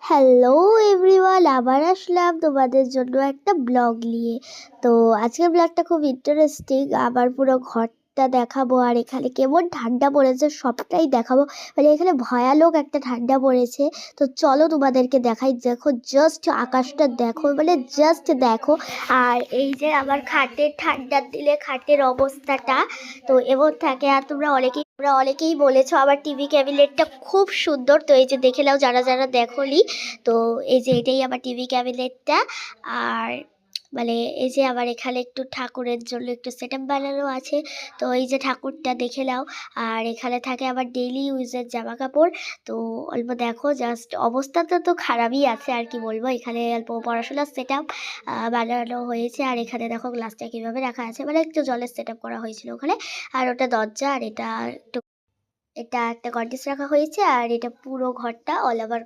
Hello everyone, আবার আসলাম তোমাদের জন্য একটা ব্লগ নিয়ে। তো আজকের ব্লগটা খুব ইন্টারেস্টিং। আবার পুরো ঘরটা দেখাবো, আর এখানে কেমন ঠান্ডা পড়েছে সবটাই দেখাবো। মানে এখানে ভয়ানক একটা ঠান্ডা পড়েছে। তো চলো তোমাদেরকে দেখাই। দেখো, জাস্ট আকাশটা দেখো, মানে জাস্ট দেখো। আর এই যে আমার খাটের, ঠান্ডার দিলে খাটের অবস্থাটা তো এমন থাকে। আর তোমরা অনেকেই বলেছো আমার টিভি ক্যাবিনেটটা খুব সুন্দর। তো এই যে দেখে নাও যারা যারা দেখোনি। তো এই যে এটাই আমার টিভি ক্যাবিনেটটা। আর মানে এই যে আবার এখানে একটু ঠাকুরের জন্য একটু সেট আপ বানানো আছে। তো এই যে ঠাকুরটা দেখে নাও। আর এখানে থাকে আবার ডেইলি ইউজের জামা কাপড়। তো অল্প দেখো, জাস্ট অবস্থা তো খারাপই আছে, আর কি বলবো। এখানে অল্প পড়াশোনার সেট আপ বানানো হয়েছে। আর এখানে দেখো গ্লাসটা কীভাবে রাখা আছে, মানে একটু জলের সেট আপ করা হয়েছিল ওখানে। আর ওটা দরজা, আর এটা একটা কর্নিস রাখা হয়েছে। আর এটা পুরো ঘরটা অল ওভার